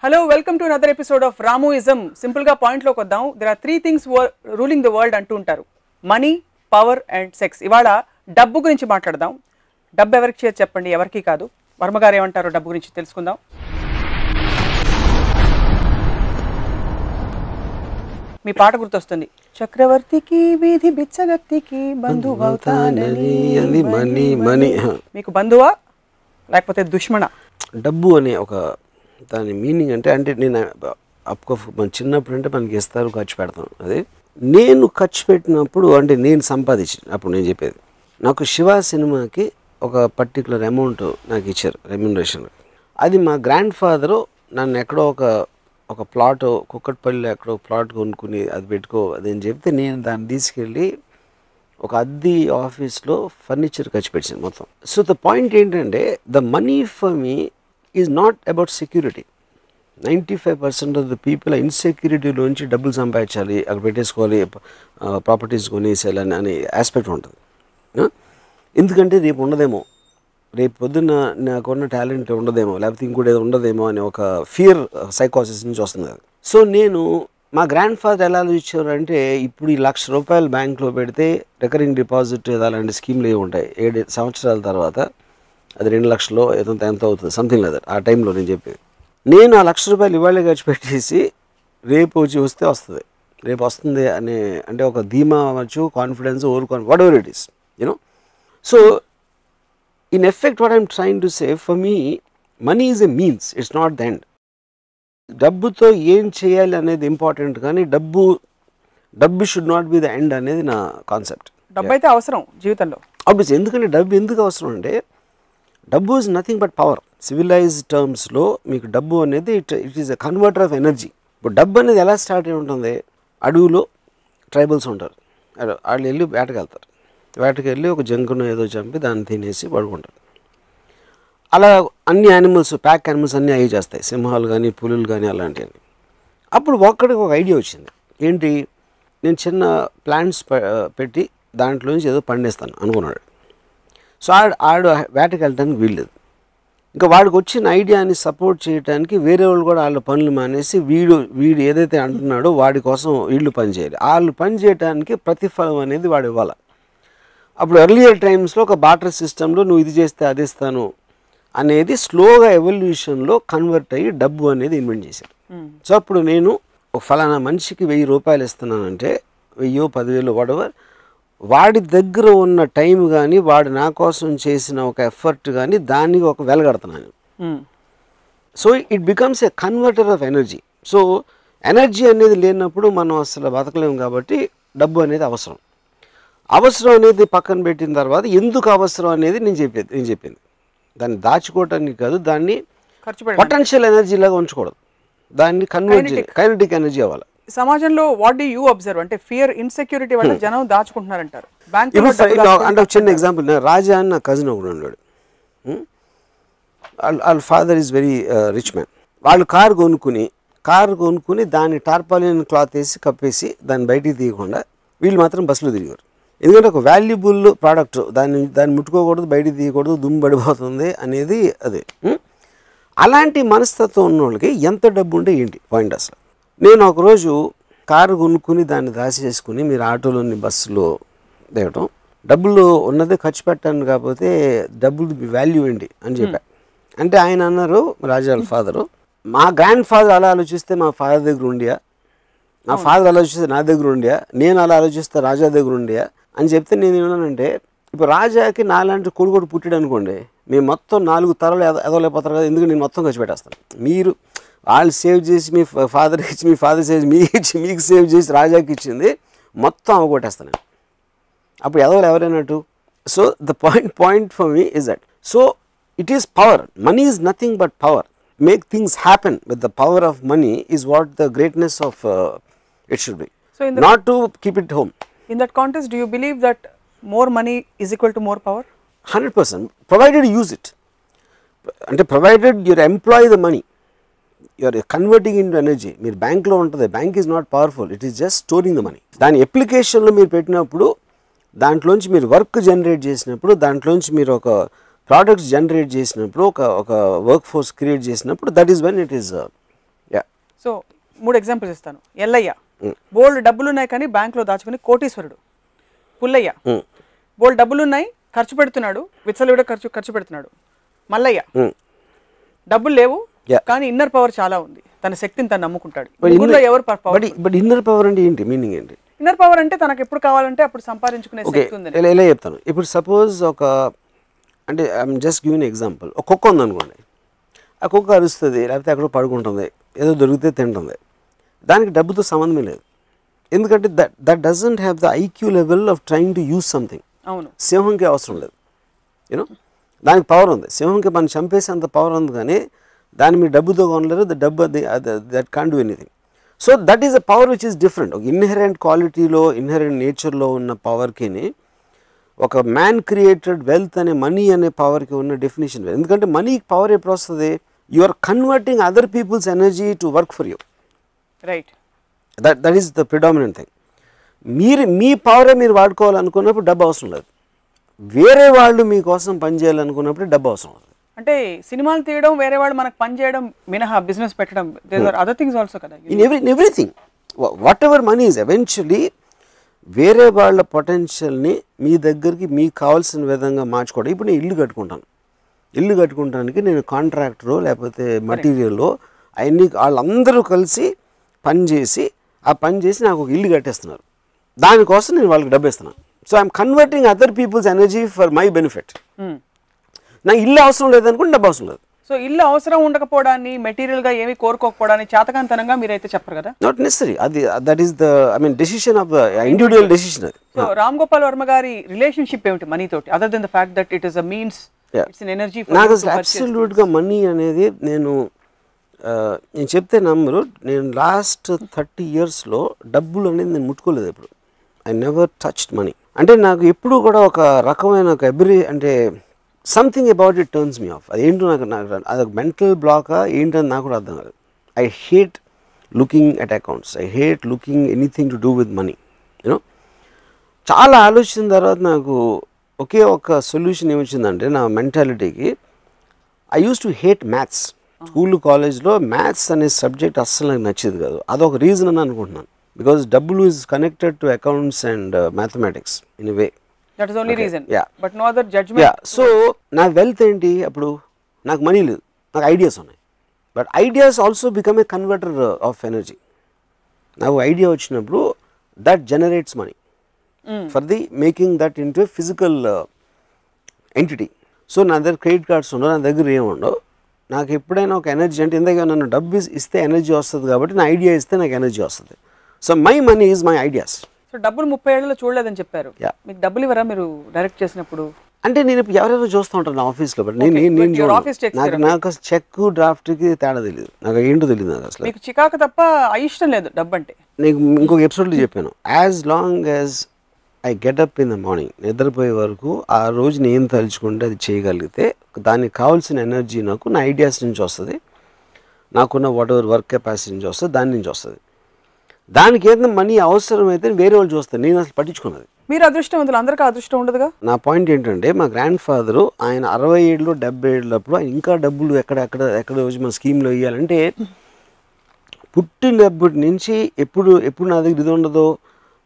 Hello, welcome to another episode of Ramuism. Simple ga point lo koddam. There are three things ruling the world antu untaru. Money, power and sex. Ivala dabbu gurinchi maatladam. Dabbu evariki cheyadu cheppandi, evariki kaadu. Varma garu emantaru dabbu gurinchi telusukundam. మీ పాట గుర్తొస్తుంది. చక్రవర్తికి వీధి బిచ్చగత్తికి బంధువవుతానని అది money money. మీకు బంధువా లేకపోతే దుష్మనా? డబ్బు అనే ఒక దాని మీనింగ్ అంటే నేను మన చిన్నప్పుడు అంటే మనకి ఇస్తారు, ఖర్చు పెడతాం. అదే నేను ఖర్చు పెట్టినప్పుడు అంటే నేను సంపాదించిన అప్పుడు నేను చెప్పేది, నాకు శివ సినిమాకి ఒక పర్టికులర్ అమౌంట్ నాకు ఇచ్చారు రెమ్యునరేషన్. అది మా గ్రాండ్ ఫాదరు నన్ను ఎక్కడో ఒక ప్లాట్ కుక్కట్పల్లిలో ఎక్కడో ప్లాట్ కొనుక్కుని అది పెట్టుకో అదని చెప్తే నేను దాన్ని తీసుకెళ్ళి ఒక అద్దె ఆఫీస్లో ఫర్నిచర్ ఖర్చు పెట్టాను మొత్తం. సో ద పాయింట్ ఏంటంటే the money for me is not about security. 95% of the people ఆ ఇన్సెక్యూరిటీలోంచి డబ్బులు సంపాదించాలి, అక్కడ పెట్టేసుకోవాలి, ప్రాపర్టీస్ కొనేసేయాలి అనే ఆస్పెక్ట్ ఉంటుంది. ఎందుకంటే రేపు ఉండదేమో, రేపు పొద్దున్న నాకున్న టాలెంట్ ఉండదేమో, లేకపోతే ఇంకోటి ఏదో ఉండదేమో అనే ఒక ఫియర్ సైకాసిస్ నుంచి వస్తుంది అది. సో నేను మా గ్రాండ్ ఫాదర్ ఎలా ఆలోచించారు అంటే, ఇప్పుడు ఈ ₹1,00,000 బ్యాంక్లో పెడితే రికరింగ్ డిపాజిట్ అలాంటి స్కీమ్లు ఏమి ఉంటాయి, 7 సంవత్సరాల తర్వాత అది 2 లక్షలు ఎంత అవుతుంది సంథింగ్ లేదా ఆ టైంలో నేను చెప్పేది. నేను ఆ ₹1,00,000 ఇవాళే ఖర్చు పెట్టేసి రేపు వస్తే వస్తుంది, రేపు వస్తుంది అనే అంటే ఒక ధీమా అవ్వచ్చు, confidence, what ever it is you know. So in effect what I'm trying to say, for me money is a means, it's not the end. డబ్బుతో ఏం చేయాలి అనేది ఇంపార్టెంట్, కానీ డబ్బు should not be the end అనేది నా కాన్సెప్ట్. డబ్బు అయితే అవసరం జీవితంలో ఆబ్వియస్లీ. ఎందుకంటే డబ్బు ఎందుకు అవసరం అంటే, డబ్బు is nothing but power. Civilized టర్మ్స్లో మీకు డబ్బు అనేది it is a converter of energy. ఇప్పుడు డబ్బు అనేది ఎలా స్టార్ట్ అయి ఉంటుంది, అడవులో ట్రైబల్స్ ఉంటారు, వాళ్ళు వెళ్ళి వేటకెళ్తారు, వేటకెళ్ళి ఒక జంకును ఏదో చంపి దాన్ని తినేసి పడుకుంటారు. అలా అన్ని యానిమల్స్, ప్యాక్ యానిమల్స్ అన్నీ అవి చేస్తాయి, సింహాలు కానీ పులులు కానీ అలాంటివి. అప్పుడు ఒక్కడికి ఒక ఐడియా వచ్చింది, ఏంటి, నేను చిన్న ప్లాంట్స్ పెట్టి దాంట్లోంచి ఏదో పండిస్తాను అనుకున్నాడు. సో ఆడు వేటకి వెళ్ళడానికి వీల్లేదు. ఇంకా వాడికి వచ్చిన ఐడియాని సపోర్ట్ చేయడానికి వేరే వాళ్ళు కూడా వాళ్ళ పనులు మానేసి వీడు ఏదైతే అంటున్నాడో వాడి కోసం వీళ్ళు పని చేయాలి. వాళ్ళు పని చేయడానికి ప్రతిఫలం అనేది వాడు ఇవ్వాలి. అప్పుడు ఎర్లియర్ టైమ్స్లో ఒక బార్టర్ సిస్టంలో నువ్వు ఇది చేస్తే అది ఇస్తాను అనేది స్లోగా ఎవల్యూషన్లో కన్వర్ట్ అయ్యి డబ్బు అనేది ఇన్వెంట్ చేశారు. సో అప్పుడు నేను ఒక ఫలానా మనిషికి ₹1000 ఇస్తున్నానంటే 1000, 10,000 వాడెవర్, వాడి దగ్గర ఉన్న టైం కానీ వాడు నా కోసం చేసిన ఒక ఎఫర్ట్ కానీ దానికి ఒక వెలగడుతున్నాను. So it becomes a converter of energy. So energy అనేది లేనప్పుడు మనం అసలు బతకలేము, కాబట్టి డబ్బు అనేది అవసరం. అవసరం అనేది పక్కన పెట్టిన తర్వాత ఎందుకు అవసరం అనేది నేను చెప్పింది దాన్ని దాచుకోవటానికి కాదు, దాన్ని పొటెన్షియల్ ఎనర్జీ లాగా ఉంచకూడదు, దాన్ని కైనెటిక్ ఎనర్జీ అవ్వాలి. సమాజంలో వాట్ డు యూ అబ్జర్వ్ అంటే ఫియర్, ఇన్సెక్యూరిటీ వల్ల జనం దాచుకుంటున్నారంటారు. అంటే ఒక చిన్న ఎగ్జాంపుల్, రాజా అని నా కజిన్ ఒకడు ఉన్నాడు. వాళ్ళ father is very rich man. వాళ్ళు కారు కొనుక్కుని దాన్ని టార్పాలిన్ క్లాత్ వేసి కప్పేసి దాన్ని బయటికి తీయకుండా వీళ్ళు మాత్రం బస్సులో తిరిగారు. ఎందుకంటే ఒక వాల్యుబుల్ ప్రోడక్ట్, దాన్ని ముట్టుకోకూడదు, బయటికి తీయకూడదు, దుమ్ము పడిపోతుంది అనేది అదే. అలాంటి మనస్తత్వం ఉన్న వాళ్ళకి ఎంత డబ్బు ఉంటే ఏంటి పాయింట్ అసలు. నేను ఒకరోజు కారు కొనుక్కుని దాన్ని దాచేసుకుని మీరు ఆటోలోని బస్సులో దిగటం, డబ్బులు ఉన్నదే ఖర్చు పెట్టాను, కాకపోతే డబ్బులు వాల్యూ ఏంటి అని చెప్పా. అంటే ఆయన అన్నారు, రాజా వాళ్ళ ఫాదరు, మా గ్రాండ్ ఫాదర్ అలా ఆలోచిస్తే మా ఫాదర్ దగ్గర ఉండియా, నా ఫాదర్ ఆలోచిస్తే నా దగ్గర ఉండియా, నేను అలా ఆలోచిస్తే రాజా దగ్గర ఉండియా అని చెప్తే నేను ఏమన్నానంటే, ఇప్పుడు రాజాకి నాలాంటి కొడుకు పుట్టాడు అనుకోండి, మేము మొత్తం 4 తరాలు ఎదవలేకపోతారు కదా, ఎందుకంటే నేను మొత్తం ఖర్చు పెట్టేస్తాను. మీరు వాళ్ళు సేవ్ చేసి మీ ఫాదర్కి ఇచ్చి, మీ ఫాదర్ సేవ్ మీకు సేవ్ చేసి రాజాకి ఇచ్చింది మొత్తం అవగొట్టేస్తాను. అప్పుడు ఎవరైనట్టు. So the point for me is that. So it is power. Money is nothing but power. Make things happen with the power of money is what the greatness of it should be. So not to keep it home. In that context, do you believe that more money is equal to more power? 100%, provided you use it. And provided you employ the money, you are converting into energy. Meer bank lo untade, bank is not powerful, it is just storing the money. Dani application lo meer pettinappudu, dantloంచి meer work generate chesinappudu, dantloంచి meer oka products generate చేసినప్పుడు ఒక work force create చేసినప్పుడు that is when it is so 3 examples ఇస్తాను. ఎల్లయ్య బోల్డ్ డబ్బులు ఉన్నాయి కానీ బ్యాంక్లో దాచుకుని కోటీశ్వరుడు. పుల్లయ్య బోల్డ్ డబ్బులు ఉన్నాయి, ఖర్చు పెడుతున్నాడు, విచ్చలవిడ ఖర్చు పెడుతున్నాడు. మల్లయ్య డబ్బులు లేవు కానీ ఇన్నర్ పవర్ చాలా ఉంది, తన శక్తిని తను నమ్ముకుంటాడు. ఎవరు పవర్? బట్ ఇన్నర్ పవర్ అంటే ఏంటి, మీనింగ్ ఏంటి? ఇన్నర్ పవర్ అంటే తనకు ఎప్పుడు కావాలంటే అప్పుడు సంపాదించుకునే శక్తి ఉంది. ఎలా చెప్తాను, ఇప్పుడు సపోజ్ ఒక అంటే ఐఎమ్ జస్ట్ గివింగ్ ఎగ్జాంపుల్. ఒక కుక్క ఉందనుకోండి, ఆ కుక్క అరుస్తుంది, లేకపోతే ఎక్కడో పడుకుంటుంది, ఏదో దొరికితే తింటుంది, దానికి డబ్బుతో సంబంధమే లేదు. ఎందుకంటే that doesn't have the IQ level of trying to use something. అవును, సింహంకి అవసరం లేదు, యూనో, దానికి పవర్ ఉంది. సింహంకి మనం చంపేసేంత పవర్ ఉంది, కానీ దాన్ని మీరు డబ్బుతో కొనలేరు. ద డబ్బు that can't do anything. So that is a power which is different. ఒక ఇన్హెరెంట్ క్వాలిటీలో, ఇన్హెరెంట్ నేచర్లో ఉన్న పవర్కి ఒక మ్యాన్ క్రియేటెడ్ వెల్త్ అనే మనీ అనే పవర్కి ఉన్న డెఫినేషన్. ఎందుకంటే మనీకి పవర్ ఎప్పుడు వస్తుంది? You are converting other peoples energy to work for you. Right, that is the predominant thing. మీ పవరే మీరు వాడుకోవాలనుకున్నప్పుడు డబ్బు అవసరం లేదు. వేరే వాళ్ళు మీకోసం పనిచేయాలనుకున్నప్పుడు డబ్బు అవసరం లేదు. అంటే సినిమాలు తీయడం, వేరే వాళ్ళు మనకు పని చేయడం మినహా బిజినెస్ పెట్టడం, అదర్ థింగ్స్ ఆల్సో కదా. In everything what ever money is eventually వేరే వాళ్ళ పొటెన్షియల్ని మీ దగ్గరికి మీకు కావాల్సిన విధంగా మార్చుకోవడం. ఇప్పుడు నేను ఇల్లు కట్టుకుంటానికి నేను కాంట్రాక్టరో లేకపోతే మటీరియల్లో అవన్నీ వాళ్ళందరూ కలిసి పనిచేసి నాకు ఒక ఇల్లు కట్టేస్తున్నారు. దానికోసం నేను వాళ్ళకి డబ్బు ఇస్తున్నాను. So I'm converting other peoples energy for my benefit. నాకు ఇల్లు అవసరం లేదనుకుంటే డబ్బు అవసరం లేదు. సో ఇల్లు అవసరం ఉండకపోవడాన్ని, మెటీరియల్గా ఏమి కోరుకోకపోవడాన్ని చేతకాంతనంగా మీరైతే చెప్పరు కదా. Not necessary. అది that is the decision of the individual decision. అది. సో రామ్ గోపాల్ వర్మ గారి రిలేషన్షిప్ ఏమిటి మనీ తోటి, other than the fact that it is a means, it's an energy? నాకు అసలు అబ్సల్యూట్గా మనీ అనేది నేను చెప్తే నమ్మరు. నేను లాస్ట్ 30 yearsలో డబ్బులు అనేది నేను ముట్టుకోలేదు ఎప్పుడు. I never touched money. అంటే నాకు ఎప్పుడు కూడా ఒక రకమైన ఒక అంటే something about it turns me of. అదేంటో నాకు అదొక మెంటల్ బ్లాకా ఏంటని నాకు కూడా అర్థం కాదు. I hate looking at accounts, I hate looking anything to do with money. You know, చాలా ఆలోచించిన తర్వాత నాకు ఒకే ఒక సొల్యూషన్ ఏమొచ్చిందంటే నా మెంటాలిటీకి, I used to hate maths. School కాలేజ్లో మ్యాథ్స్ అనే సబ్జెక్ట్ అస్సలు నాకు నచ్చేది కాదు. అదొక రీజన్ అని అనుకుంటున్నాను. బికాజ్ డబ్బులు is connected to accounts and mathematics in a way. That is only reason. Yeah. But no other judgment. Yeah. So, నా వెల్త్ ఏంటి? అప్పుడు నాకు మనీ లేదు, నాకు ఐడియాస్ ఉన్నాయి. But ideas also become a converter of energy. నాకు idea వచ్చినప్పుడు that generates money for the making that into physical entity. So నా దగ్గర క్రెడిట్ కార్డ్స్ ఉండవు, నా దగ్గర ఏముండవు. నాకు ఎప్పుడైనా ఒక ఎనర్జీ అంటే ఇందాక నన్ను డబ్బు ఇస్తే ఎనర్జీ వస్తుంది కాబట్టి నా ఐడియా ఇస్తే నాకు ఎనర్జీ వస్తుంది. So my money is my ideas. So డబ్బులు 30 ఏళ్లలో చూడలేదని చెప్పారు. మీకు డబ్బులు ఇవ్వరా మీరు డైరెక్ట్ చేసినప్పుడు? అంటే నేను ఇప్పుడు ఎవరెవరో చూస్తూ ఉంటాను నా ఆఫీస్లో. బట్ నాకు చెక్ డ్రాఫ్ట్కి తేడా తెలియదు, నాకు ఏంటో తెలియదు. నాకు అసలు మీకు చికాకు తప్ప ఇష్టం లేదు డబ్బు అంటే. నీకు ఇంకొక ఎపిసోడ్లో చెప్పాను, as long as I get up in the morning, నిద్రపోయే వరకు ఆ రోజు నేను తలుచుకుంటే అది చేయగలిగితే దానికి కావాల్సిన ఎనర్జీ నాకు నా ఐడియాస్ నుంచి వస్తుంది, నాకున్న వాట్ ఎవర్ వర్క్ కెపాసిటీ నుంచి వస్తుంది, దాని నుంచి వస్తుంది. దానికి ఏదైనా మనీ అవసరమైతే వేరే వాళ్ళు చూస్తారు, నేను అసలు పట్టించుకున్నది. మీరు అదృష్టవంతులు, అందరికీ అదృష్టం ఉండదుగా. నా పాయింట్ ఏంటంటే మా గ్రాండ్ ఫాదరు ఆయన 67 70 ఏళ్ళప్పుడు ఆయన ఇంకా డబ్బులు ఎక్కడ వచ్చి మన స్కీమ్లో ఇవ్వాలంటే పుట్టినప్పటి నుంచి ఎప్పుడు నా దగ్గర ఇది ఉండదో,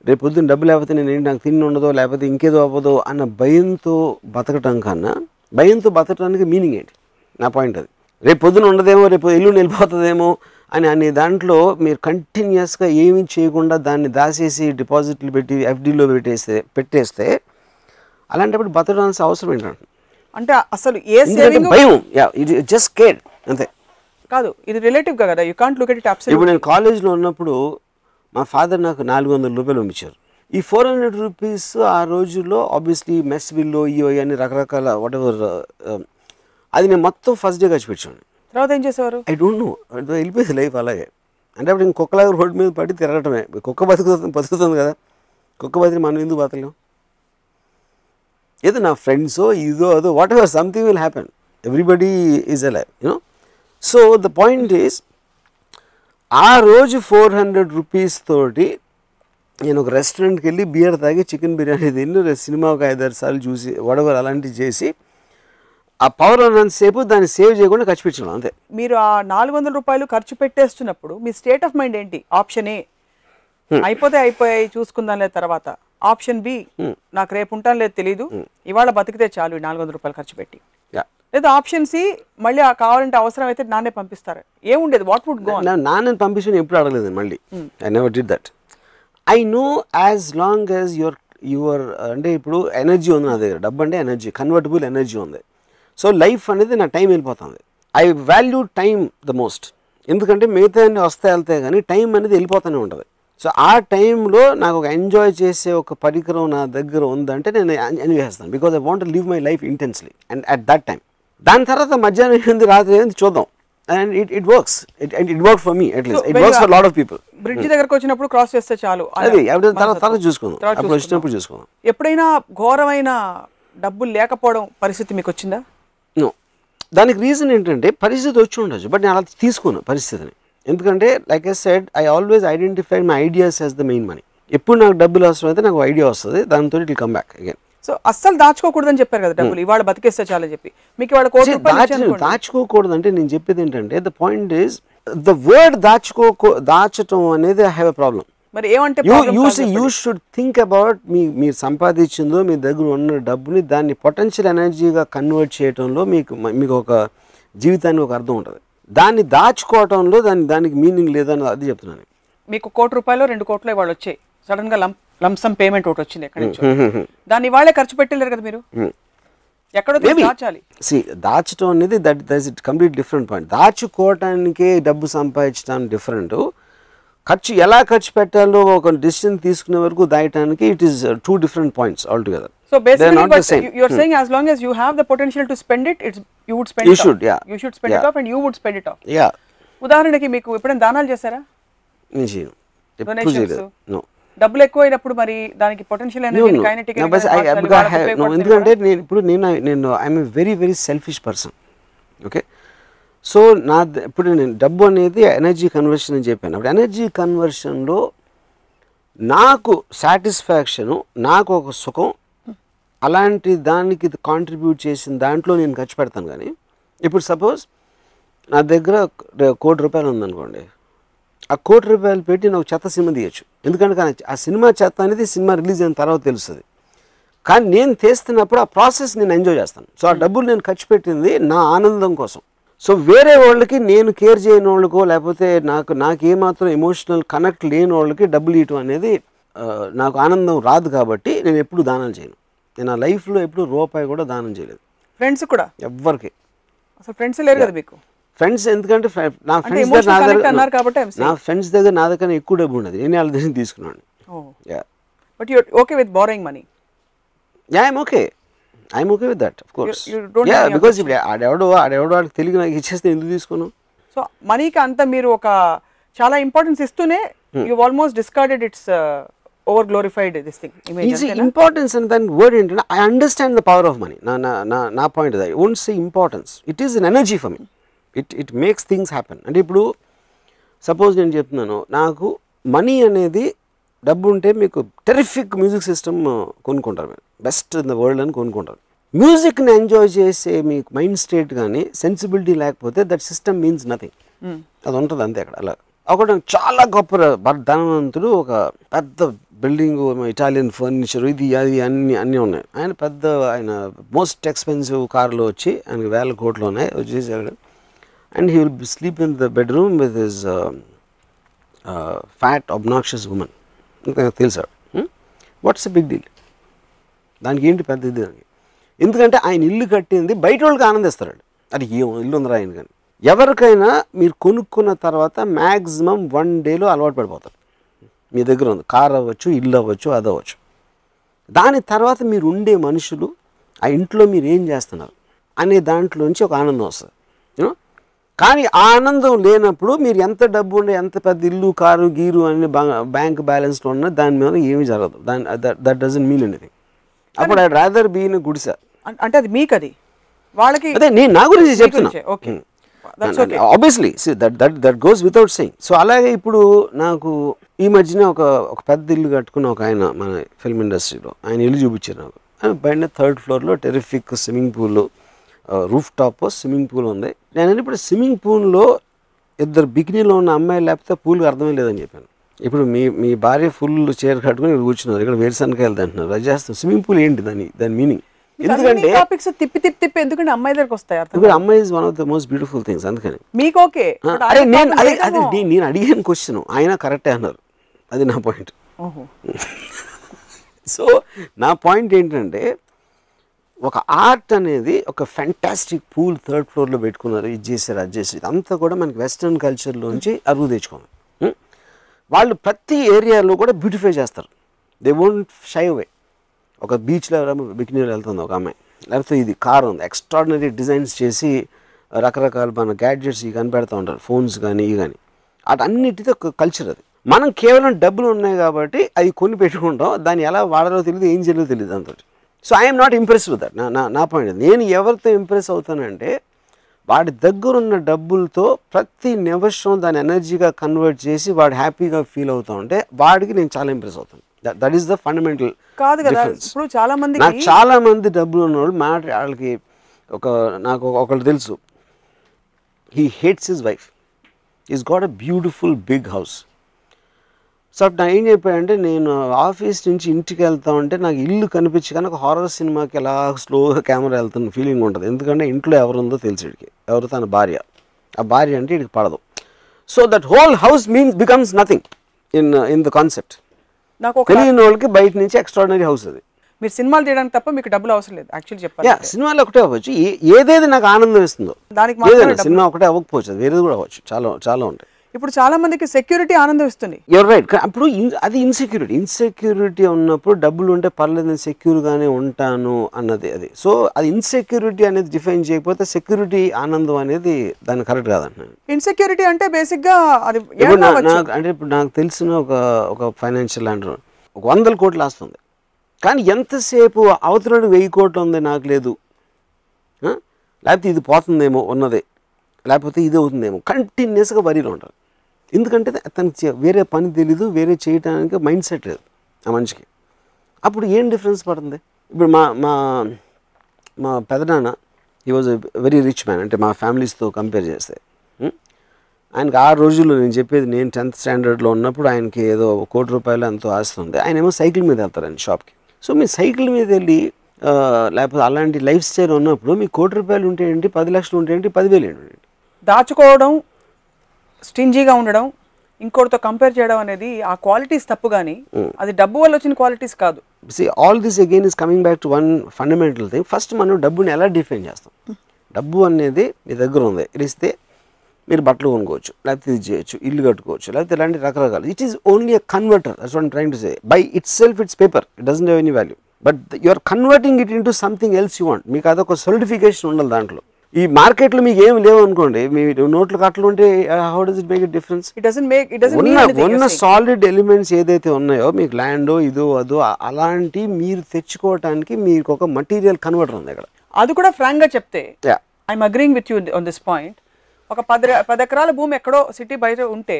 రేపు పొద్దున్న డబ్బు లేకపోతే నాకు తిండి ఉండదో, లేకపోతే ఇంకేదో అవ్వదో అన్న భయంతో బతకటం కన్నా భయంతో బతకడానికి మీనింగ్ ఏంటి? నా పాయింట్ అది. రేపు పొద్దున ఉండదేమో, రేపు ఎల్లుండి వెళ్ళిపోతుందేమో అనే దాంట్లో మీరు కంటిన్యూస్గా ఏమీ చేయకుండా దాన్ని దాచేసి డిపాజిట్లు పెట్టి ఎఫ్డీలో పెట్టేస్తే అలాంటప్పుడు బతకడానికి అవసరం ఏంటంటే అంటే అసలు ఏ సేవింగ్ భయం, జస్ట్ కేర్ అంతే. కాదు, ఇది రిలేటివ్గా కదా, you can't look at it absolutely. ఇప్పుడు నేను కాలేజ్లో ఉన్నప్పుడు మా ఫాదర్ నాకు 400 రూపాయలు పంపించారు. ఈ 400 రూపీస్ ఆ రోజుల్లో ఆబ్వియస్లీ మెస్ బిల్లో ఇవో అన్ని రకరకాల వాట్ ఎవర్ అది నేను మొత్తం ఫస్ట్ డే ఖర్చు పెట్టాను. తర్వాత ఏం చేసేవారు? ఐ డోంట్ నో, వెళ్ళిపోయింది లైఫ్ అలాగే. అంటే అప్పుడు ఇంకొకలాగా రోడ్డు మీద పడి తిరగటమే. కుక్క బతుకుతుంది కదా, కుక్క బతికి మనం ఎందుకు బతకలేం? ఏదో నా ఫ్రెండ్సో ఇదో అదో what ever something will happen, everybody is alive, you know. So the point is ఆ రోజు 400 రూపీస్ తోటి నేను ఒక రెస్టారెంట్కి వెళ్ళి బియర్ తాగి చికెన్ బిర్యానీ తిని సినిమా ఒక 5-6 సార్లు చూసి వడవర్ అలాంటివి చేసి ఆ పవర్ ఉన్నంతసేపు దాన్ని సేవ్ చేయకుండా ఖర్చు పెట్టడం అంతే. మీరు ఆ 400 రూపాయలు ఖర్చు పెట్టేస్తున్నప్పుడు మీ స్టేట్ ఆఫ్ మైండ్ ఏంటి? ఆప్షన్ ఏ అయిపోయాయి చూసుకుందాం లేదు తర్వాత, ఆప్షన్ బి నాకు రేపు ఉంటాను లేదు తెలీదు, ఇవాళ బతికితే చాలు 400 రూపాయలు ఖర్చు పెట్టి, లేదా ఆప్షన్ సి మళ్ళీ కావాలంటే అవసరం అయితే నాన్నే పంపిస్తారు. ఏముండేది? What would go? నాన్నని పంపించి ఎప్పుడు అడగలేదు మళ్ళీ. I never did that. I know as long as your అంటే ఇప్పుడు ఎనర్జీ ఉంది నా దగ్గర, డబ్బు అంటే ఎనర్జీ, కన్వర్టబుల్ ఎనర్జీ ఉంది. సో లైఫ్ అనేది నా టైం వెళ్ళిపోతుంది. I value time the most. ఎందుకంటే మిగతా అన్ని వస్తే వెళ్తాయి కానీ టైం అనేది వెళ్ళిపోతూనే ఉంటుంది. సో ఆ టైంలో నాకు ఒక ఎంజాయ్ చేసే ఒక పరికరం నా దగ్గర ఉందంటే నేను ఎంజాయ్ చేస్తాను. Because I want to live my life intensely and at that time. దాని తర్వాత మధ్యాహ్నం ఏంది రాత్రి ఏంది చూద్దాం. And it works. It work for me at least. It works for lot of people. Bridge దగ్గరకు వచ్చినప్పుడు క్రాస్ చేస్తే చాలు, అది తర్వాత చూసుకుందాం, అప్పుడు వచ్చినప్పుడు చూసుకుందాం. ఎప్పుడైనా ఘోరమైన డబ్బులు లేకపోవడం పరిస్థితి మీకు వచ్చిందా? నో. దానికి రీజన్ ఏంటంటే పరిస్థితి వచ్చి ఉండొచ్చు, బట్ నేను అలా తీసుకున్నాను పరిస్థితిని. ఎందుకంటే like I said, I always identified my ideas as the main money. ఎప్పుడు నాకు డబ్బులు అవసరం అయితే నాకు ఐడియా వస్తుంది, దాంతో it will come back again. So అస్సలు దాచుకోకూడదని చెప్పారు కదా డబ్బులు, ఇవాళ బతికేస్తే చాలని చెప్పి. మీకు ఇవాళ దాచుకోకూడదు అంటే నేను చెప్పేది ఏంటంటే the point is the word దాచటం అనేది ఐ హ్యావ్ ఎ ప్రాబ్లం. మరి ఏమంటే యూ షుడ్ థింక్ అబౌట్ మీరు సంపాదించిందో మీ దగ్గర ఉన్న డబ్బుని దాన్ని పొటెన్షియల్ ఎనర్జీగా కన్వర్ట్ చేయడంలో మీకు ఒక జీవితానికి ఒక అర్థం ఉంటుంది. దాన్ని దాచుకోవటంలో దానికి మీనింగ్ లేదని అది చెప్తున్నాను. మీకు ₹1 2 కోట్లు ఇవాళ వచ్చాయి, సడన్ గా లంసమ్ పేమెంట్ ఒకటి వచ్చింది ఎక్కడి నుంచి, దాన్ని ఇవాళే ఖర్చు పెట్టలేరు కదా మీరు, ఎక్కడో దాచాలి. దాచడం అనేది that is complete different point. దాచుకోవటానికే డబ్బు సంపాదించడం డిఫరెంట్, ఎలా ఖర్చు పెట్టాలో ఒక డిసిషన్ తీసుకునే వరకు దాయటానికి it is 2 different points altogether. So basically you are saying as long as you have the potential to spend it, you would spend it off. You should spend it off and you would spend it off. Yeah. ఉదాహరణకి మీకు ఎప్పుడైనా దానాలు చేశారా? నేను చేయను, ఎప్పుడు చేయలేదు. No. డబ్బులు ఎక్కువ అయినప్పుడు మరి దానికి పొటెన్షియల్ ఎనర్జీ కైనెటిక్ ఎందుకంటే నేను I'm a very very selfish person. Okay. So ఇప్పుడు నేను డబ్బు అనేది ఎనర్జీ కన్వర్షన్ అని చెప్పాను. అప్పుడు ఎనర్జీ కన్వర్షన్లో నాకు సాటిస్ఫాక్షను, నాకు ఒక సుఖం, అలాంటి దానికి కాంట్రిబ్యూట్ చేసిన దాంట్లో నేను ఖర్చు పెడతాను. కానీ ఇప్పుడు సపోజ్ నా దగ్గర ₹1,00,00,000 ఉందనుకోండి, ఆ ₹1,00,00,000 పెట్టి నాకు చెత్త సినిమా తీయచ్చు. ఎందుకంటే ఆ సినిమా చెత్త అనేది సినిమా రిలీజ్ అయిన తర్వాత తెలుస్తుంది. కానీ నేను తీస్తున్నప్పుడు ఆ ప్రాసెస్ నేను ఎంజాయ్ చేస్తాను. సో ఆ డబ్బులు నేను ఖర్చు పెట్టింది నా ఆనందం కోసం. సో వేరే వాళ్ళకి, నేను కేర్ చేయని వాళ్ళకో లేకపోతే నాకు ఏమాత్రం ఎమోషనల్ కనెక్ట్ లేని వాళ్ళకి డబ్బులు ఇవ్వటం అనేది నాకు ఆనందం రాదు. కాబట్టి నేను ఎప్పుడు దానాలు చేయను. నేను నా లైఫ్లో ఎప్పుడు రూపాయి కూడా దానం చేయలేదు. ఫ్రెండ్స్ కూడా ఎవ్వరికి అసలు ఫ్రెండ్స్ లేరు కదా మీకు? ఫ్రెండ్స్ ఎందుకంటే నా ఫ్రెండ్స్ దగ్గర నా దగ్గర ఎక్కువ డబ్బు ఉన్నది, నేను వాళ్ళ దగ్గర తీసుకున్నాను. But you are okay with borrowing money? Yeah, I'm okay. I'm okay with that, of course. You don't because if ఆడెవడో వాడికి తెలియదు నాకు ఇచ్చేస్తే ఎందుకు తీసుకున్నాను? సో మనీకి అంతా మీరు ఒక చాలా ఇంపార్టెన్స్ ఇస్తూనే you almost discarded it's over glorified this thing image. Importance and దాని వర్డ్ ఏంటంటే I understand the power of money. నా పాయింట్ అది. I won't say importance, it is an energy for me. It makes things happen. అంటే ఇప్పుడు suppose నేను చెప్తున్నాను, నాకు money అనేది డబ్బు ఉంటే మీకు టెరిఫిక్ మ్యూజిక్ సిస్టమ్ కొనుక్కుంటారు, మీరు బెస్ట్ ఇన్ ద వరల్డ్ అని కొనుక్కుంటారు. మ్యూజిక్ని ఎంజాయ్ చేసే మీకు మైండ్ స్టేట్ కానీ సెన్సిబిలిటీ లేకపోతే దట్ సిస్టమ్ మీన్స్ నథింగ్. అది ఉంటుంది అంతే. అక్కడ అలా ఒకటి చాలా గొప్ప ధనవంతుడు, ఒక పెద్ద బిల్డింగ్, ఇటాలియన్ ఫర్నిచర్, ఇది అది అన్నీ ఉన్నాయి. ఆయన మోస్ట్ ఎక్స్పెన్సివ్ కార్లో వచ్చి ఆయనకి ₹1,000 కోట్లు ఉన్నాయి వచ్చేసాడు. And he will sleep in the bedroom with his fat obnoxious women. తెలుసాడు. What's a big deal? దానికి ఏంటి పెద్ద ఇది? దానికి ఎందుకంటే ఆయన ఇల్లు కట్టింది బయట వాళ్ళకి ఆనందిస్తాడు. అది ఏం ఇల్లు ఉందిరా ఆయన. కానీ ఎవరికైనా మీరు కొనుక్కున్న తర్వాత మ్యాక్సిమం 1 డేలో అలవాటు పడిపోతారు. మీ దగ్గర ఉంది కార్ అవ్వచ్చు, ఇల్లు అవ్వచ్చు, అది అవ్వచ్చు. దాని తర్వాత మీరు ఉండే మనుషులు, ఆ ఇంట్లో మీరు ఏం చేస్తున్నారు అనే దాంట్లోంచి ఒక ఆనందం వస్తుంది. కానీ ఆ ఆనందం లేనప్పుడు మీరు ఎంత డబ్బు ఉండే, ఎంత పెద్ద ఇల్లు, కారు, గీరు అని బ్యాంక్ బ్యాలెన్స్లో ఉన్న దాని మీద ఏమీ జరగదు. That doesn't mean anything. అప్పుడు ఐ రాదర్ బీ ఇన్ గుడిసె. అంటే అది మీకు, అది వాళ్ళకి, అదే నేను నా గురించి చెప్తున్నా. Obviously that goes without saying. So అలాగే ఇప్పుడు నాకు ఈ మధ్యన ఒక పెద్ద ఇల్లు కట్టుకున్న ఒక ఆయన మన ఫిల్మ్ ఇండస్ట్రీలో, ఆయన ఇల్లు చూపించారు నాకు. ఆయన పైన 3rd ఫ్లోర్లో terrific swimming pool, roof top swimming pool ఉంది. నేను ఇప్పుడు స్విమ్మింగ్ పూల్లో ఇద్దరు బికినీలో ఉన్న అమ్మాయిలు లేకపోతే పూల్కి అర్థమే లేదని చెప్పాను. ఇప్పుడు మీ భార్య ఫుల్ చీర కట్టుకుని ఇక్కడ కూర్చున్నారు, ఇక్కడ వేరుశనకాయలు తింటున్నారు, అది చేస్తాం. స్విమ్మింగ్ పూల్ ఏంటి దాని మీనింగ్? ఎందుకంటే టాపిక్స్ తిప్పి తిప్పి తిప్పి ఎందుకంటే అమ్మాయి దగ్గరకు వస్తాయి. ఇప్పుడు అమ్మాయి is one of the most beautiful things. అందుకని మీకు ఓకే. నేను అడిగిన క్వశ్చన్ ఆయన కరెక్టే అన్నారు, అది నా పాయింట్. సో నా పాయింట్ ఏంటంటే ఒక ఆర్ట్ అనేది ఒక ఫ్యాంటాస్టిక్ పూల్ 3rd ఫ్లోర్లో పెట్టుకున్నారు, ఇది చేశారు, అది చేశారు, ఇదంతా కూడా మనకి వెస్ట్రన్ కల్చర్లోంచి అరువు తెచ్చుకోండి. వాళ్ళు ప్రతి ఏరియాలో కూడా బ్యూటిఫై చేస్తారు. They won't shy away. ఒక బీచ్లో బికినీలో వెళ్తుంది ఒక అమ్మాయి, లేకపోతే ఇది కార్ ఉంది, ఎక్స్ట్రాడినరీ డిజైన్స్ చేసి రకరకాల మన గ్యాడ్జెట్స్ ఇవి కనిపెడతా ఉంటారు, ఫోన్స్ కానీ ఇవి కానీ. అటన్నిటితో ఒక కల్చర్ అది. మనం కేవలం డబ్బులు ఉన్నాయి కాబట్టి అవి కొని పెట్టుకుంటాం, దాన్ని ఎలా వాడాలో తెలియదు, ఏం చేయాలో తెలియదు దాంతో. So I'm not impress with that. నా పాయింట్ నేను ఎవరితో ఇంప్రెస్ అవుతానంటే వాడి దగ్గర ఉన్న డబ్బులతో ప్రతి నిమిషం దాని ఎనర్జీగా కన్వర్ట్ చేసి వాడు హ్యాపీగా ఫీల్ అవుతూ ఉంటే వాడికి నేను చాలా ఇంప్రెస్ అవుతాను. దట్ ఈస్ ద ఫండమెంటల్ కాదు కదా. ఇప్పుడు చాలా మంది నాకు చాలా మంది డబ్బులు ఉన్నవాళ్ళు వాళ్ళకి నాకు ఒకళ్ళు తెలుసు, he hates his wife, is got a beautiful big house. So నా ఏం చెప్పాడంటే నేను ఆఫీస్ నుంచి ఇంటికి వెళ్తా ఉంటే నాకు ఇల్లు కనిపించి కానీ ఒక హారర్ సినిమాకి ఎలా స్లోగా కెమెరా వెళ్తున్న ఫీలింగ్ ఉంటుంది. ఎందుకంటే ఇంట్లో ఎవరుందో తెలిసి వీడికి, ఎవరు తన భార్య, ఆ భార్య అంటే వీడికి పడదు. So that whole house becomes nothing in the concept. తెలియని వాళ్ళకి బయట నుంచి ఎక్స్ట్రాడినరీ హౌస్ అది. మీరు సినిమాలు తీయడానికి తప్ప మీకు డబ్బులు అవసరం లేదు యాక్చువల్లీ చెప్పాలి. సినిమాలు ఒకటే అవ్వచ్చు, ఏదేది నాకు ఆనందం ఇస్తుందో దానికి సినిమా ఒకటే అవ్వకపోవచ్చు, వేరేది కూడా అవ్వచ్చు, చాలా ఉంటాయి. ఇప్పుడు చాలా మందికి సెక్యూరిటీ ఆనందం ఇస్తుంది. You're right. అప్పుడు అది ఇన్సెక్యూరిటీ ఉన్నప్పుడు డబ్బులు ఉంటే పర్లేదు నేను సెక్యూర్గానే ఉంటాను అన్నది అది. సో అది ఇన్సెక్యూరిటీ అనేది డిఫైన్ చేయకపోతే సెక్యూరిటీ ఆనందం అనేది దాన్ని కరెక్ట్ కాదంటున్నాను. ఇన్సెక్యూరిటీ అంటే బేసిక్గా అది అంటే ఇప్పుడు నాకు తెలిసిన ఒక ఫైనాన్షియల్ ల్యాండర్ 100 కోట్లు వస్తుంది, కానీ ఎంతసేపు అవతలడు 1000 కోట్లు ఉంది నాకు లేదు, లేకపోతే ఇది పోతుందేమో ఉన్నదే, లేకపోతే ఇది అవుతుందేమో, కంటిన్యూస్గా వరీలో ఉంటారు. ఎందుకంటే అతనికి వేరే పని తెలీదు, వేరే చేయడానికి మైండ్ సెట్ లేదు ఆ మనిషికి. అప్పుడు ఏం డిఫరెన్స్ పడుతుంది? ఇప్పుడు మా పెదనాన్న he was a very rich man, అంటే మా ఫ్యామిలీస్తో కంపేర్ చేస్తే ఆయనకి ఆ రోజుల్లో నేను చెప్పేది, నేను 10th స్టాండర్డ్లో ఉన్నప్పుడు ఆయనకి ఏదో 1 కోటి రూపాయలు ఎంతో ఆస్తుంది. ఆయన ఏమో సైకిల్ మీద వెళ్తారండి షాప్కి. సో మీ సైకిల్ మీద వెళ్ళి లేకపోతే అలాంటి లైఫ్ స్టైల్ ఉన్నప్పుడు మీకు 1 కోటి రూపాయలు ఉంటే ఏంటి, 10 లక్షలు ఉంటే ఏంటి, 10,000 ఏంటి? దాచుకోవడం, స్టింజీగా ఉండడం, ఇంకోటితో కంపేర్ చేయడం అనేది ఆ క్వాలిటీస్ తప్పు, కానీ అది డబ్బు వల్ల వచ్చిన క్వాలిటీస్ కాదు. See, all this again is coming back to one fundamental thing. First మనం డబ్బుని ఎలా డిఫైన్ చేస్తాం? డబ్బు అనేది మీ దగ్గర ఉంది, ఇస్తే మీరు బట్టలు కొనుక్కోవచ్చు, లేకపోతే ఇది చేయొచ్చు, ఇల్లు కట్టుకోవచ్చు, లేకపోతే ఇలాంటి రకరకాలు. It is only a converter. That's what I'm trying to say. By itself it's paper, it doesn't have any value, but you are converting it into something else you want. మీకు అదొక solidification ఉండాలి దాంట్లో. ఈ మార్కెట్లో మీకు ఏమి లేవు అనుకోండి, మీ నోట్లు కట్టలు ఉంటే how does it make it difference? ఉన్న సాలిడ్ ఎలిమెంట్స్ ఏదైతే ఉన్నాయో, మీకు ల్యాండో ఇదో అదో అలాంటి మీరు తెచ్చుకోవటానికి మీకు ఒక మటీరియల్ కన్వర్టర్ ఉంది ఇక్కడ. అది కూడా ఫ్రాంక్ గా చెప్తే I'm agreeing with you on this point. ఒక 10 ఎకరాల భూమి ఎక్కడో సిటీ బయట ఉంటే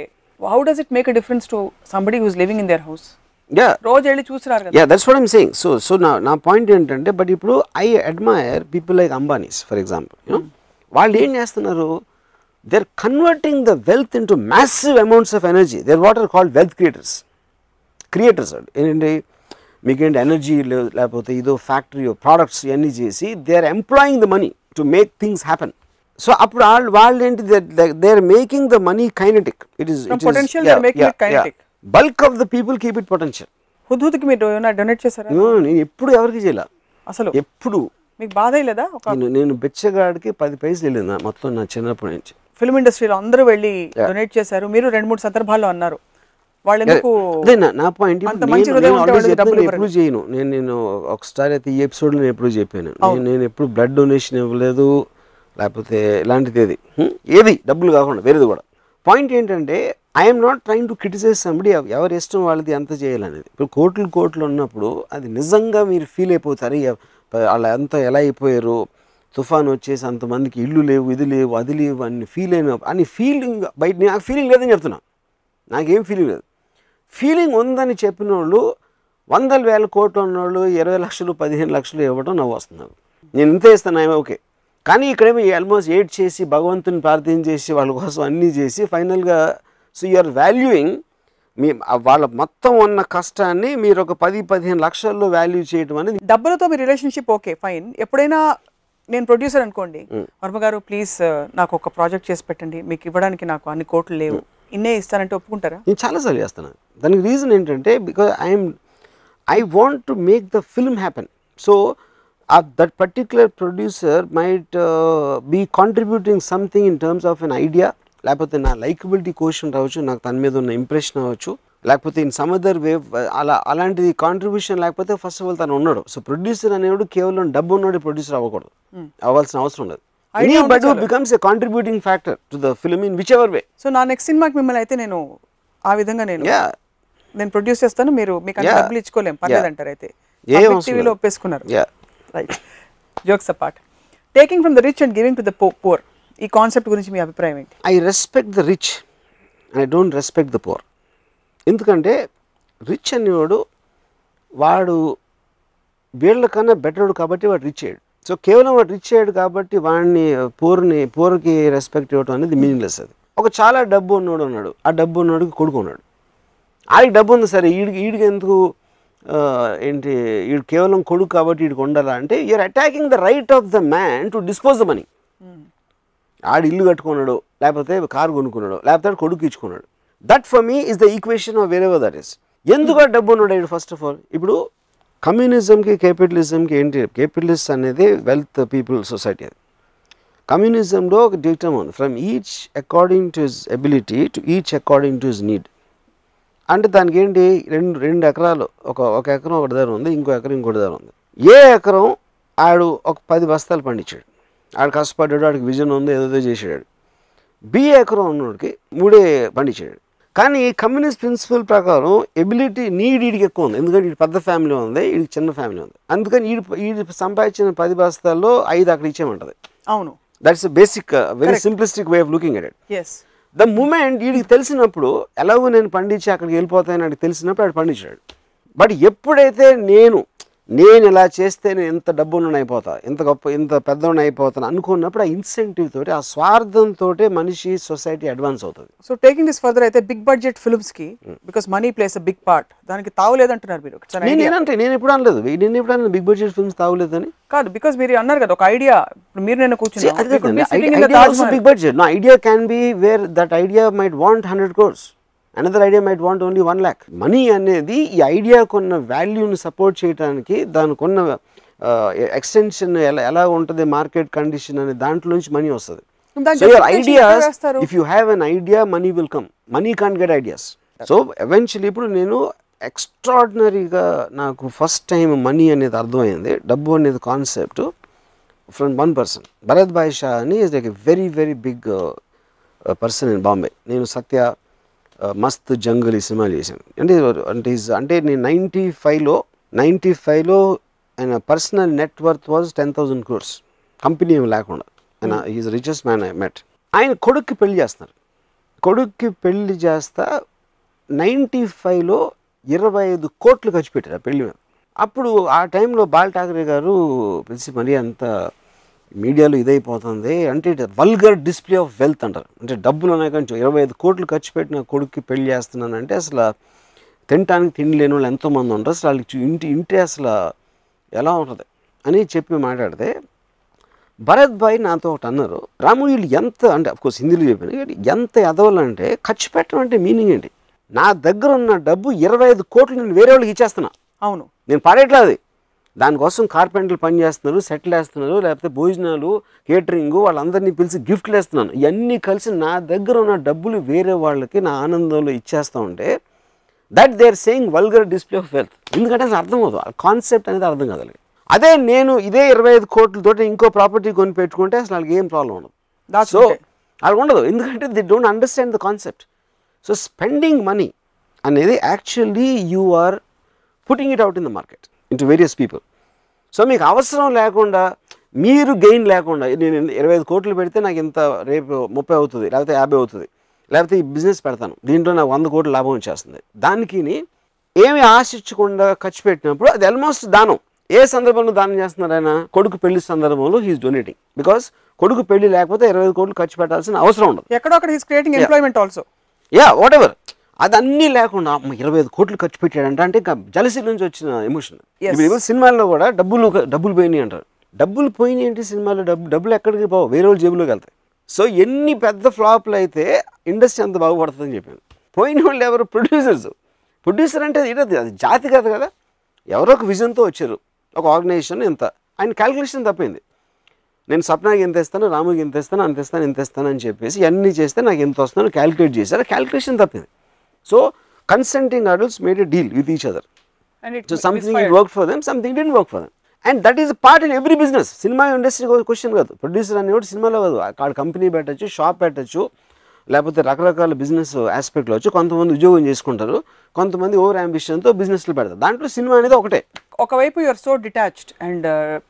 how does it make a difference to somebody who is living in their house? రోజు వెళ్ళి చూస్తున్నారు కదా. That's what I'm saying. So నా పాయింట్ ఏంటంటే, బట్ ఇప్పుడు I admire people like Ambanis for example. వాళ్ళు ఏం చేస్తున్నారు? They are converting the wealth into massive amounts of energy. They are what are called wealth creators. ఏంటంటే మీకేంటి ఎనర్జీ లేకపోతే ఇదో ఫ్యాక్టరీ ప్రోడక్ట్స్ ఇవన్నీ చేసి they are employing the money to make things happen. So అప్పుడు వాళ్ళు ఏంటి, they are making the money kinetic. It is bulk of the people keep it potential. హుద్హుద్కి మీరు డొనేట్ చేశారా? నేను ఎప్పుడు ఎవరికి చేయాల, అసలు ఎప్పుడు. మీకు బాధ లేదా? నేను బెచ్చగాడికి 10 పైసలు వెళ్ళింది మొత్తం నా చిన్నప్పటి నుంచి. ఫిల్మ్ ఇండస్ట్రీలో అందరూ వెళ్ళి డొనేట్ చేశారు. మీరు 2-3 సందర్భాల్లో అన్నారు. వాళ్ళు ఎందుకు? నా పాయింట్ ఎప్పుడు చేయను నేను ఒకసారి అయితే ఈ ఎపిసోడ్ నేను ఎప్పుడు చెప్పాను, నేను ఎప్పుడు బ్లడ్ డొనేషన్ ఇవ్వలేదు, లేకపోతే ఇలాంటిది ఏది డబ్బులు కాకుండా వేరేది కూడా. పాయింట్ ఏంటంటే I'm not trying to criticize somebody, ఎవరి ఇష్టం వాళ్ళది ఎంత చేయాలనేది. ఇప్పుడు కోట్లు ఉన్నప్పుడు అది నిజంగా మీరు ఫీల్ అయిపోతారు, వాళ్ళు ఎంత ఎలా అయిపోయారు, తుఫాన్ వచ్చేసి అంతమందికి ఇల్లు లేవు, ఇది లేవు, అది లేవు అని ఫీలింగ్ బయట. నాకు ఫీలింగ్ లేదని చెప్తున్నా, నాకేం ఫీలింగ్ లేదు. ఫీలింగ్ ఉందని చెప్పిన వాళ్ళు 100,000 కోట్లు ఉన్నవాళ్ళు 20 లక్షలు 15 లక్షలు ఇవ్వడం నవ్వు వస్తున్నారు. నేను ఇంత ఇస్తాను, ఓకే. కానీ ఇక్కడేమో ఆల్మోస్ట్ ఎయిట్ చేసి భగవంతుని ప్రార్థన చేసి వాళ్ళ కోసం అన్నీ చేసి ఫైనల్గా సో యు ఆర్ వాల్యూయింగ్ మీ వాళ్ళ మొత్తం ఉన్న కష్టాన్ని మీరు ఒక 10-15 లక్షల్లో వాల్యూ చేయడం అనేది. డబ్బులతో మీ రిలేషన్షిప్ ఓకే ఫైన్, ఎప్పుడైనా నేను ప్రొడ్యూసర్ అనుకోండి, వర్మ గారు ప్లీజ్ నాకు ఒక ప్రాజెక్ట్ చేసి పెట్టండి, మీకు ఇవ్వడానికి నాకు అన్ని కోట్లు లేవు, ఇన్నే ఇస్తానంటే ఒప్పుకుంటారా? నేను చాలాసార్లు చేస్తాను. దానికి రీజన్ ఏంటంటే because I want to make the film happen. So that particular producer might be contributing something in terms of an idea, లేకపోతే నా లైకబిలిటీ క్వశ్చన్ రావచ్చు, నాకు తన మీద ఉన్న ఇంప్రెషన్ అవ్వచ్చు, లేకపోతే ఇన్ సమ్ అదర్ వే అలాంటిది కాంట్రిబ్యూషన్ లేకపోతే ఫస్ట్ ఆఫ్ ఆల్ తను ఉన్నాడు. సో ప్రొడ్యూసర్ అనేవాడు కేవలం డబ్బు ఉన్నాడు ప్రొడ్యూసర్ అవ్వకూడదు, అవ్వాల్సిన అవసరం లేదు. Anybody who becomes a contributing factor to the film in whichever way. So నా నెక్స్ట్ సినిమాకి మిమ్మల్ని అయితే నేను ఆ విధంగా నేను ప్రొడ్యూస్ చేస్తాను, మీరు మీకు అన్ని డబ్బులు ఇచ్చుకోలేం పర్లేదు అంటారు. అయితే టీవీలో ఒప్పేసుకున్నారు. Right, jokes apart, taking from the rich and giving to the poor, ఈ కాన్సెప్ట్ గురించి మీ అభిప్రాయం ఏంటి? I respect the rich and I don't respect the poor. ఎందుకంటే రిచ్ అనేవాడు వాడు వీళ్ళకన్నా బెటర్డు కాబట్టి వాడు రిచ్ అయ్యాడు. సో కేవలం వాడు రిచ్ అయ్యాడు కాబట్టి వాడిని పూర్కి రెస్పెక్ట్ ఇవ్వడం అనేది మీనింగ్లెస్. అది ఒక చాలా డబ్బు ఉన్నాడు ఉన్నాడు, ఆ డబ్బు ఉన్నాడికి కొడుకు ఉన్నాడు, ఆడికి డబ్బు ఉంది సరే, ఈడికి ఎందుకు ఏంటి ఈడు కేవలం కొడుకు కాబట్టి వీడికి ఉండాలా అంటే you're attacking the right of the man to dispose the money. ఆడు ఇల్లు కట్టుకున్నాడు, లేకపోతే కారు కొనుక్కున్నాడు, లేకపోతే కొడుకు ఇచ్చుకున్నాడు. That for me is the equation of wherever that is. ఎందుకు డబ్బు ఉన్నాడు ఫస్ట్ ఆఫ్ ఆల్? ఇప్పుడు కమ్యూనిజంకి క్యాపిటలిజంకి ఏంటి? క్యాపిటలిస్ట్ అనేది వెల్త్ పీపుల్ సొసైటీ. అది కమ్యూనిజంలో ఒక డిక్టమ్ ఉంది, from each according to his ability to each according to his need. అంటే దానికి ఏంటి, రెండు ఎకరాలు, ఒక ఎకరం ఒకటి దగ్గర ఉంది, ఇంకో ఎకరం ఇంకోటి దగ్గర ఉంది. ఏ ఎకరం ఆడు ఒక 10 బస్తాలు పండించాడు, ఆడు కష్టపడ్డాడు, ఆడికి విజన్ ఉంది, ఏదో చేసాడు. బి ఎకరం ఉన్నోడికి 3 పండించాడు. కానీ కమ్యూనిస్ట్ ప్రిన్సిపల్ ప్రకారం ఎబిలిటీ నీడికి ఎక్కువ ఉంది, ఎందుకంటే వీడి పెద్ద ఫ్యామిలీ ఉంది, వీడికి చిన్న ఫ్యామిలీ ఉంది. అందుకని వీడి సంపాదించిన 10 బస్తాల్లో 5 అక్కడ ఇచ్చేయమంటది. అవును, that's basic very simplistic way of looking at it. The moment వీడికి తెలిసినప్పుడు ఎలాగో నేను పండించి అక్కడికి వెళ్ళిపోతానని వాడికి తెలిసినప్పుడు వాడు పండించాడు. బట్ ఎప్పుడైతే నేను ఇలా చేస్తే నేను ఎంత డబ్బులను అయిపోతా, ఎంత గొప్ప ఇంత పెద్దవాడిని అయిపోతాను అనుకున్నప్పుడు ఆ ఇన్సెంటివ్ తోటి, ఆ స్వార్థంతో మనిషి సొసైటీ అడ్వాన్స్ అవుతుంది. సో టేకింగ్ దిస్ ఫర్దర్ అయితే బిగ్ బడ్జెట్ ఫిల్మ్స్ కి because money plays a big part, దానికి తావులేదంటున్నారు మీరు. నేను ఎప్పుడు అనలేదు, బిగ్ బడ్జెట్ ఫిల్మ్స్ తావులేదని కాదు, బికాస్ మీరు అన్నారు కదా ఒక ఐడియా, మీరు నేను కూర్చున్నా big budget. No idea can be where that idea might want 100 crores. Another idea might want only 1 lakh. Money అనేది ఈ ఐడియాకు ఉన్న వాల్యూని సపోర్ట్ చేయడానికి, దానికి ఉన్న ఎక్స్టెన్షన్ ఎలా ఉంటుంది, మార్కెట్ కండిషన్ అనే దాంట్లోంచి మనీ వస్తుంది. So your ideas, if you have an idea money will come. Money can't get ideas. So eventually ఇప్పుడు నేను ఎక్స్ట్రాడినరీగా నాకు ఫస్ట్ టైం మనీ అనేది అర్థమైంది, డబ్బు అనేది concept from one person. Bharat Bhai Shah అని is like a very very big person in Bombay. నేను సత్య, మస్త్ జంగల్ ఈ సినిమాలు చేశాను. అంటే నేను 95లో ఆయన personal net worth was 10,000 crores, company ఏమి లేకుండా. ఆయన is richest man I met. ఆయన కొడుక్కి పెళ్లి చేస్తున్నారు. కొడుక్కి పెళ్లి చేస్తా 95లో 25 కోట్లు ఖర్చు పెట్టారు ఆ పెళ్లి మీద. అప్పుడు ఆ టైంలో బాల్ ఠాకరే గారు పిలిచి మరీ అంత మీడియాలో ఇదైపోతుంది అంటే వల్గర్ డిస్ప్లే ఆఫ్ వెల్త్ అంటారు. అంటే డబ్బులు ఉన్నాయి కానీ 25 కోట్లు ఖర్చు పెట్టిన కొడుక్కి పెళ్లి చేస్తున్నానంటే అసలు తినటానికి తిండి లేని వాళ్ళు ఎంతోమంది ఉంటారు, అసలు వాళ్ళకి ఇంటి అసలు ఎలా ఉంటుంది అని చెప్పి మాట్లాడితే భరత్ భాయ్ నాతో ఒకటి అన్నారు, రాము వీళ్ళు ఎంత అంటే అఫ్కోర్స్ హిందీలో చెప్పాను, ఎంత ఎదవాలంటే ఖర్చు పెట్టడం అంటే మీనింగ్ ఏంటి? నా దగ్గర ఉన్న డబ్బు 25 కోట్లు నేను వేరే వాళ్ళకి ఇచ్చేస్తున్నా. అవును, నేను పడేట్లేదు. దానికోసం కార్పెంటర్లు పని చేస్తున్నారు, సెటిల్ వేస్తున్నారు, లేకపోతే భోజనాలు, కేటరింగ్, వాళ్ళందరినీ పిలిచి గిఫ్ట్లు వేస్తున్నాను. ఇవన్నీ కలిసి నా దగ్గర ఉన్న డబ్బులు వేరే వాళ్ళకి నా ఆనందంలో ఇచ్చేస్తూ ఉంటే that they are saying vulgar display of wealth. ఎందుకంటే అసలు అర్థం అవుతుంది, ఆ కాన్సెప్ట్ అనేది అర్థం కాదు. అదే నేను ఇదే 25 కోట్లతో ఇంకో ప్రాపర్టీ కొని పెట్టుకుంటే అసలు వాళ్ళకి ఏం ప్రాబ్లం ఉండదు. సో అలా ఉండదు, ఎందుకంటే they don't understand the concept. So spending money అనేది actually you are putting it out in the market into various people. So మీకు అవసరం లేకుండా, మీరు గెయిన్ లేకుండా, నేను 25 కోట్లు పెడితే నాకు ఇంత రేపు 30 అవుతుంది, లేకపోతే 50 అవుతుంది, లేకపోతే ఈ బిజినెస్ పెడతాను దీంట్లో నాకు 100 కోట్లు లాభం వచ్చేస్తుంది, దానికి ఏమి ఆశించకుండా ఖర్చు పెట్టినప్పుడు అది ఆల్మోస్ట్ దానం. ఏ సందర్భంలో దానం చేస్తున్నారు ఆయన? కొడుకు పెళ్లి సందర్భంలో హీఈస్ డొనేటింగ్. బికాస్ కొడుకు పెళ్లి లేకపోతే 25 కోట్లు ఖర్చు పెట్టాల్సిన అవసరం ఉండదు. ఎక్కడో అక్కడ he's creating employment also. What ever, అది అన్నీ లేకుండా 25 కోట్లు ఖర్చు పెట్టాడంట అంటే ఇంకా జలసీ నుంచి వచ్చిన ఎమోషన్. ఇప్పుడు సినిమాల్లో కూడా డబ్బులు పోయినాయి అంటారు. డబ్బులు పోయినాయి ఏంటి సినిమాలో? డబ్బులు ఎక్కడికి పోవు, వేరే వాళ్ళు జేబులోకి వెళ్తాయి. సో ఎన్ని పెద్ద ఫ్లాప్లు అయితే ఇండస్ట్రీ అంత బాగుపడుతుందని చెప్పాను. పోయిన వాళ్ళు ఎవరు? ప్రొడ్యూసర్ అంటే అది జాతి కాదు కదా, ఎవరో ఒక విజన్తో వచ్చారు, ఒక ఆర్గనైజేషన్. ఎంత ఆయన క్యాలిక్యులేషన్ తప్పింది. నేను సప్నాకి ఎంత ఇస్తాను, రాముకి ఎంత ఇస్తాను, ఇంత ఇస్తాను అని చెప్పేసి అన్నీ చేస్తే నాకు ఎంత వస్తుందో క్యాలిక్యులేట్ చేశారు. క్యాలిక్యులేషన్ తప్పింది. So consenting adults made a deal with each other. So something it work for them, something didn't work for them. And that is part in every business. Cinema industry question కాదు. Producer అనేవాడు సినిమాలో కాదు, అక్కడ company పెట్టచ్చు, shop పెట్టచ్చు, లేకపోతే రకరకాల business ఆస్పెక్ట్లో వచ్చి కొంతమంది ఉద్యోగం చేసుకుంటారు, కొంతమంది ఓవర్ అంబిషన్తో బిజినెస్లు పెడతారు. దాంట్లో సినిమా అనేది ఒకటే. ఒకవైపు you are so detached and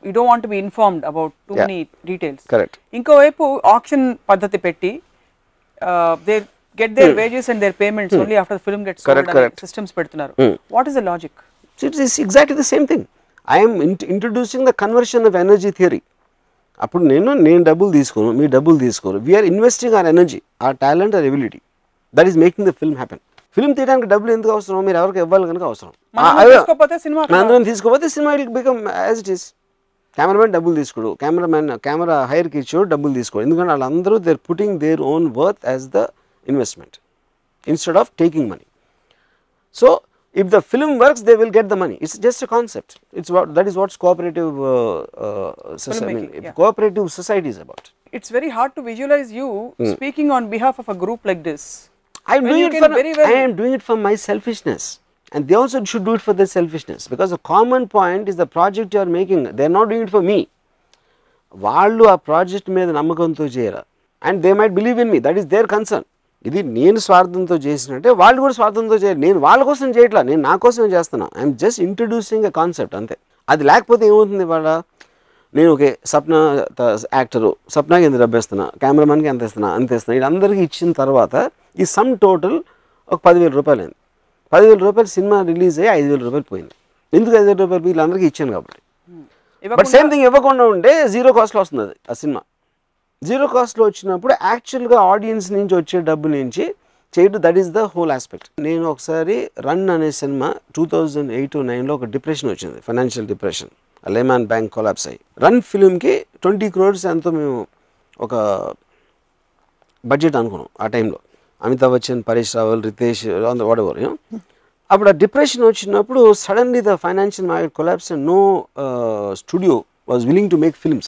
you don't want to be informed about too many details. Correct. ఇంకోవైపు ఆక్షన్ పద్ధతి పెట్టి they get their wages and their payments only after the film gets sold అనే systems పెడుతున్నారు. What is the logic? It is exactly the same thing. I'm introducing the conversion of energy theory. అప్పుడు నేను డబ్బులు తీసుకోను, మీ డబ్బులు తీసుకోరు. We are investing our energy, our talent, are ability. That is making the film happen. Film తీయడానికి డబ్బులు ఎందుకు అవసరం? మీరు ఎవరికి ఇవ్వాలి కనుక అవసరం. అందరం తీసుకోకపోతే సినిమా will become as it is. Cameraman డబ్బులు తీసుకోడు, కెమెరా హైర్కి ఇచ్చాడు డబ్బులు తీసుకోడు. ఎందుకంటే వాళ్ళందరూ they are putting their own worth as the investment instead of taking money. So if the film works, they will get the money. It's just a concept. That is what cooperative cooperative society is about. It's very hard to visualize you speaking on behalf of a group like this. I am doing it for my selfishness, and they also should do it for their selfishness, because the common point is the project you are making. They are not doing it for me. Vallu aa project మీద నమ్మకంతో చేయరా, and they might believe in me. That is their concern. ఇది నేను స్వార్థంతో చేసినట్టే వాళ్ళు కూడా స్వార్థంతో చేయాలి. నేను వాళ్ళ కోసం చేయట్లా, నేను నా కోసమే చేస్తున్నా. I'm just introducing a concept అంతే. అది లేకపోతే ఏమవుతుంది? వాళ్ళ నేను ఓకే సప్న యాక్టరు, సప్నాకి ఎంత డబ్బు ఇస్తున్నా, కెమెరామెన్కి ఎంత ఇస్తున్నా, అంత ఇస్తున్నా, వీళ్ళందరికీ ఇచ్చిన తర్వాత ఈ సమ్ టోటల్ ఒక 10,000 రూపాయలు అయింది. 10,000 రూపాయలు సినిమా రిలీజ్ అయ్యి 5,000 రూపాయలు పోయింది. ఎందుకు 5,000 రూపాయలు వీళ్ళందరికీ ఇచ్చాను కాబట్టి. బట్ సేమ్ థింగ్ ఇవ్వకుండా ఉంటే 0 కాస్ట్లో వస్తుంది అది ఆ సినిమా. 0 కాస్ట్లో వచ్చినప్పుడు యాక్చువల్గా ఆడియన్స్ నుంచి వచ్చే డబ్బు నుంచి చేయడం, that is the whole aspect. నేను ఒకసారి రన్ అనే సినిమా 2008-09లో ఒక డిప్రెషన్ వచ్చింది, financial depression. Lehman bank collapse అయ్యి రన్ ఫిల్మ్కి 20 crores ఎంతో మేము ఒక బడ్జెట్ అనుకున్నాం ఆ టైంలో. Amitabh Bachchan, Paresh Rawal, Riteish, whatever. అప్పుడు ఆ డిప్రెషన్ వచ్చినప్పుడు suddenly the financial market collapse and no studio was willing to make films.